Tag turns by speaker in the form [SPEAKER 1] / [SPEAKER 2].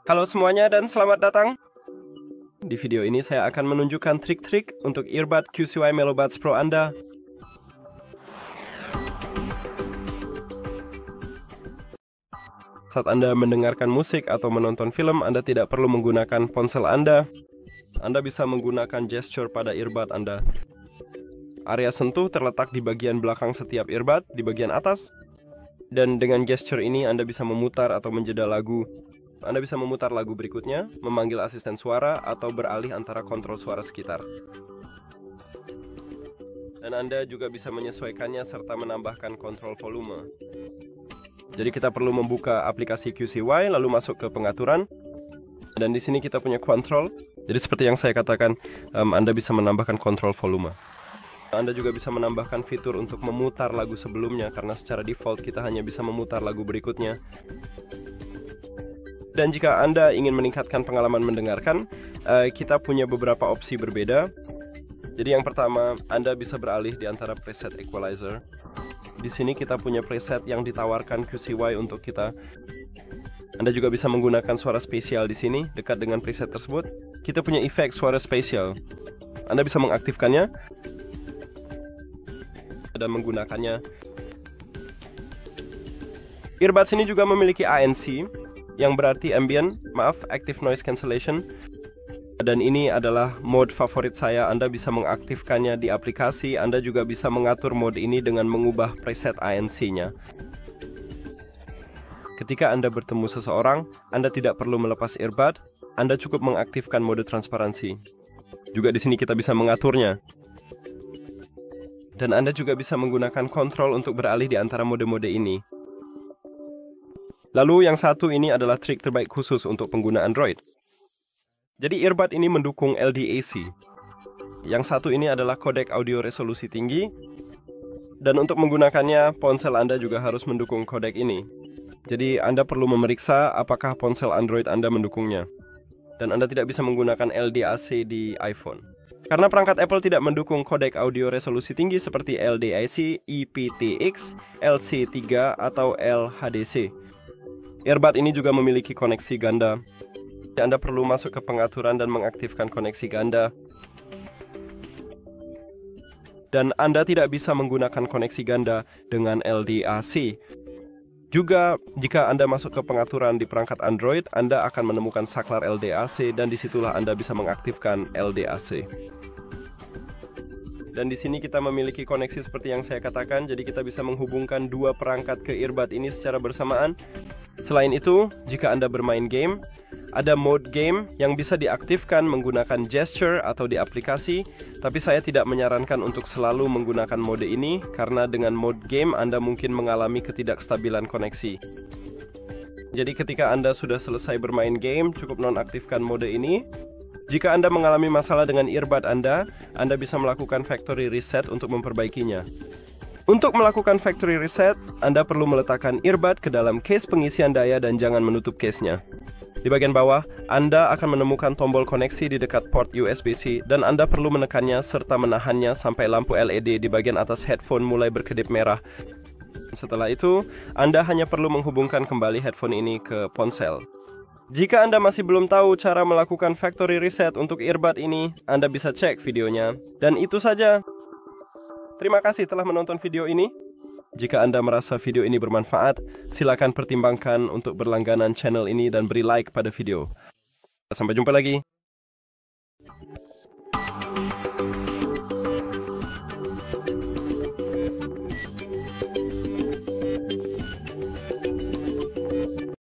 [SPEAKER 1] Halo semuanya dan selamat datang. Di video ini saya akan menunjukkan trik-trik untuk earbud QCY Melobuds Pro Anda. Saat Anda mendengarkan musik atau menonton film, Anda tidak perlu menggunakan ponsel Anda. Anda bisa menggunakan gesture pada earbud Anda. Area sentuh terletak di bagian belakang setiap earbud, di bagian atas. Dan dengan gesture ini Anda bisa memutar atau menjeda lagu. Anda bisa memutar lagu berikutnya, memanggil asisten suara, atau beralih antara kontrol suara sekitar. Dan Anda juga bisa menyesuaikannya serta menambahkan kontrol volume. Jadi kita perlu membuka aplikasi QCY, lalu masuk ke pengaturan. Dan di sini kita punya kontrol. Jadi seperti yang saya katakan, Anda bisa menambahkan kontrol volume. Anda juga bisa menambahkan fitur untuk memutar lagu sebelumnya, karena secara default kita hanya bisa memutar lagu berikutnya. Dan jika Anda ingin meningkatkan pengalaman mendengarkan, kita punya beberapa opsi berbeda. Jadi yang pertama, Anda bisa beralih di antara preset equalizer. Di sini kita punya preset yang ditawarkan QCY untuk kita. Anda juga bisa menggunakan suara spesial di sini, dekat dengan preset tersebut. Kita punya efek suara spesial. Anda bisa mengaktifkannya dan menggunakannya. Earbuds ini juga memiliki ANC, yang berarti Active Noise Cancellation. Dan ini adalah mode favorit saya. Anda bisa mengaktifkannya di aplikasi. Anda juga bisa mengatur mode ini dengan mengubah preset ANC-nya. Ketika Anda bertemu seseorang, Anda tidak perlu melepas earbud. Anda cukup mengaktifkan mode transparansi. Juga di sini kita bisa mengaturnya. Dan Anda juga bisa menggunakan kontrol untuk beralih di antara mode-mode ini. Lalu yang satu ini adalah trik terbaik khusus untuk pengguna Android. Jadi earbud ini mendukung LDAC. Yang satu ini adalah kodek audio resolusi tinggi. Dan untuk menggunakannya, ponsel Anda juga harus mendukung kodek ini. Jadi Anda perlu memeriksa apakah ponsel Android Anda mendukungnya. Dan Anda tidak bisa menggunakan LDAC di iPhone. Karena perangkat Apple tidak mendukung kodek audio resolusi tinggi seperti LDAC, IPTX, LC3, atau LHDC. Earbud ini juga memiliki koneksi ganda. Anda perlu masuk ke pengaturan dan mengaktifkan koneksi ganda. Dan Anda tidak bisa menggunakan koneksi ganda dengan LDAC. Juga, jika Anda masuk ke pengaturan di perangkat Android, Anda akan menemukan saklar LDAC dan disitulah Anda bisa mengaktifkan LDAC. Dan di sini kita memiliki koneksi seperti yang saya katakan, jadi kita bisa menghubungkan dua perangkat ke earbud ini secara bersamaan. Selain itu, jika Anda bermain game, ada mode game yang bisa diaktifkan menggunakan gesture atau di aplikasi, tapi saya tidak menyarankan untuk selalu menggunakan mode ini, karena dengan mode game Anda mungkin mengalami ketidakstabilan koneksi. Jadi ketika Anda sudah selesai bermain game, cukup nonaktifkan mode ini. Jika Anda mengalami masalah dengan earbud Anda bisa melakukan factory reset untuk memperbaikinya. Untuk melakukan factory reset, Anda perlu meletakkan earbud ke dalam case pengisian daya dan jangan menutup case-nya. Di bagian bawah, Anda akan menemukan tombol koneksi di dekat port USB-C dan Anda perlu menekannya serta menahannya sampai lampu LED di bagian atas headphone mulai berkedip merah. Setelah itu, Anda hanya perlu menghubungkan kembali headphone ini ke ponsel. Jika Anda masih belum tahu cara melakukan factory reset untuk earbud ini, Anda bisa cek videonya. Dan itu saja. Terima kasih telah menonton video ini. Jika Anda merasa video ini bermanfaat, silakan pertimbangkan untuk berlangganan channel ini dan beri like pada video. Sampai jumpa lagi.